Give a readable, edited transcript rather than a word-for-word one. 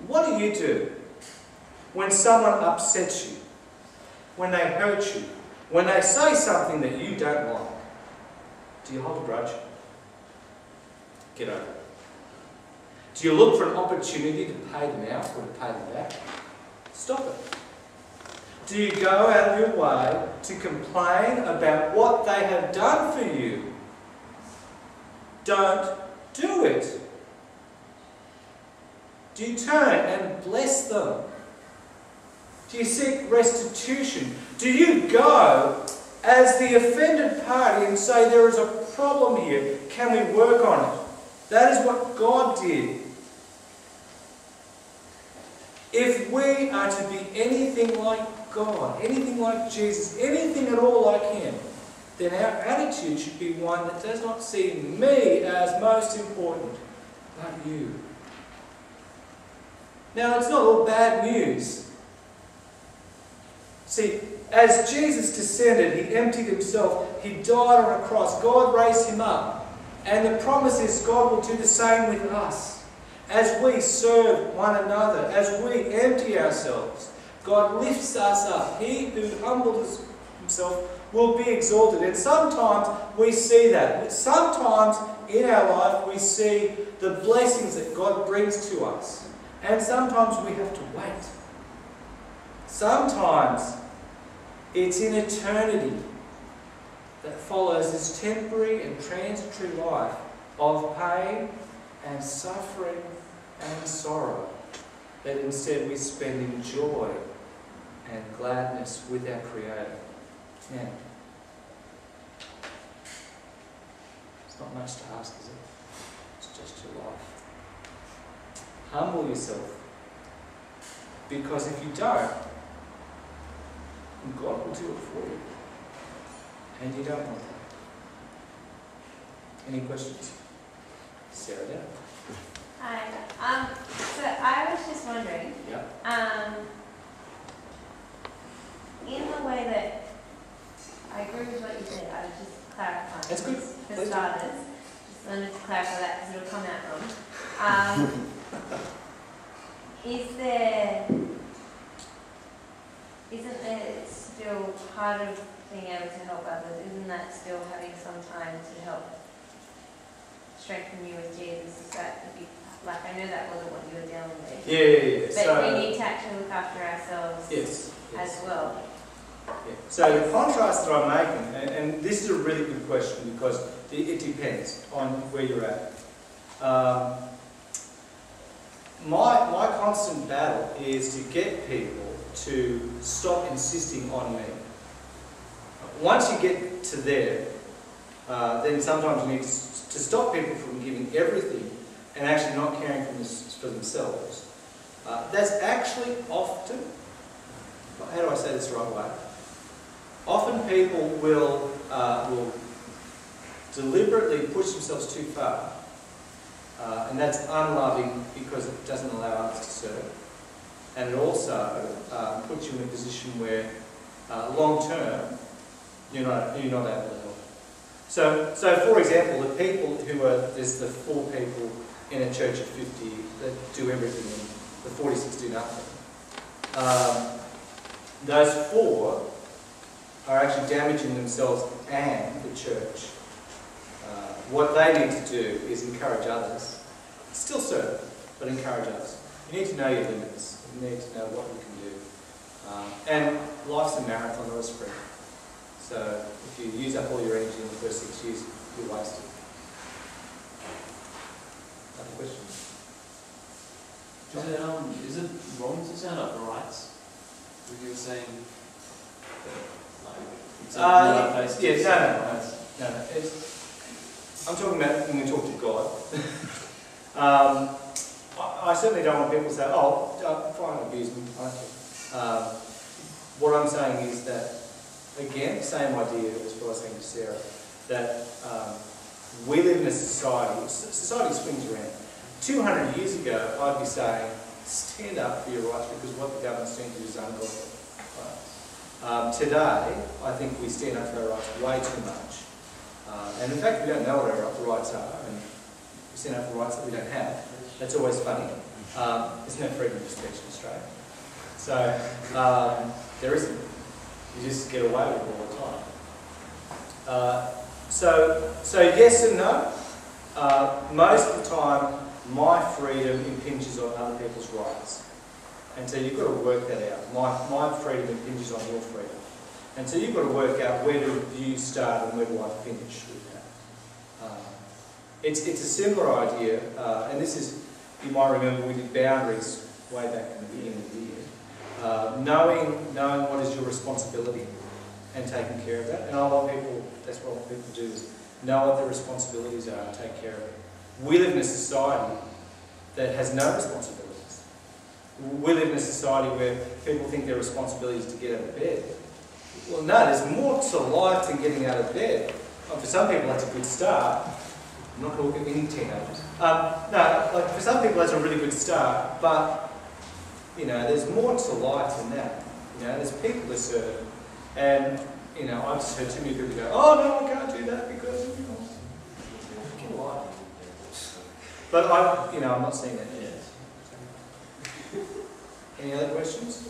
What do you do when someone upsets you, when they hurt you, when they say something that you don't like? Do you hold a grudge? Get over it. Do you look for an opportunity to pay them out or to pay them back? Stop it. Do you go out of your way to complain about what they have done for you? Don't do it. Do you turn and bless them? Do you seek restitution? Do you go as the offended party and say, there is a problem here, can we work on it? That is what God did. If we are to be anything like God, anything like Jesus, anything at all like Him, then our attitude should be one that does not see me as most important, but you. Now, it's not all bad news. See, as Jesus descended, He emptied Himself, He died on a cross, God raised Him up, and the promise is God will do the same with us. As we serve one another, as we empty ourselves, God lifts us up. He who humbles Himself will be exalted. And sometimes we see that. Sometimes in our life we see the blessings that God brings to us. And sometimes we have to wait. Sometimes it's in eternity that follows this temporary and transitory life of pain and suffering and sorrow, that instead we spend in joy and gladness with our Creator. Now, it's not much to ask, is it? It's just your life. Humble yourself, because if you don't, God will do it for you, and you don't want that. Any questions? Sarah, down. Hi. So I was just wondering, in the way that I agree with what you said, I was just clarifying. That's good. For starters, just wanted to clarify that because it'll come out wrong. Isn't there still part of being able to help others? Isn't that still having some time to help strengthen you with Jesus? Is that like, I know that wasn't what you were dealing with. Yeah. But so, we need to actually look after ourselves as well. Yeah. So the contrast that I'm making, and this is a really good question because it depends on where you're at. My constant battle is to get people to stop insisting on me. Once you get to there, then sometimes you need to stop people from giving everything and actually not caring for themselves. That's actually often, how do I say this the right way? Often people will deliberately push themselves too far, and that's unloving because it doesn't allow others to serve. And it also puts you in a position where long term you're not able to help. So for example, the people there's the 4 people in a church of 50 that do everything and the 46 do nothing. Those 4 are actually damaging themselves and the church. What they need to do is encourage others. Still serve, but encourage others. You need to know your limits. You need to know what you can do. And life's a marathon, not a sprint. So if you use up all your energy in the first 6 years, you're wasted. Other questions? Is it wrong to stand up for rights? What you were saying? No. I'm talking about when we talk to God. I certainly don't want people to say, fine, abuse me. I don't care. What I'm saying is that, again, same idea as what I was saying to Sarah, that we live in a society swings around. 200 years ago, I'd be saying, stand up for your rights because what the government's doing to you is ungodly. Today, I think we stand up for our rights way too much. And in fact, we don't know what our rights are, and we stand up for rights that we don't have. That's always funny. There's no freedom of speech in Australia. So, there isn't. You just get away with it all the time. So yes and no. Most of the time, my freedom impinges on other people's rights. And so you've got to work that out. My freedom impinges on your freedom. And so you've got to work out where do you start and where do I finish with that. It's a similar idea, and this is, you might remember we did boundaries way back in the beginning of the year. Knowing what is your responsibility and taking care of that. And I want people, that's what I want people to do, is know what their responsibilities are and take care of it. We live in a society that has no responsibilities. We live in a society where people think their responsibility is to get out of bed. Well, no, there's more to life than getting out of bed. Well, for some people, that's a good start. I'm not going to look at any teenagers. For some people, that's a really good start, but, you know, there's more to life than that. You know, there's people to serve. And, you know, I've just heard too many people go, oh, no, I can't do that because, you know, get a life. But I'm not saying that yet. Any other questions?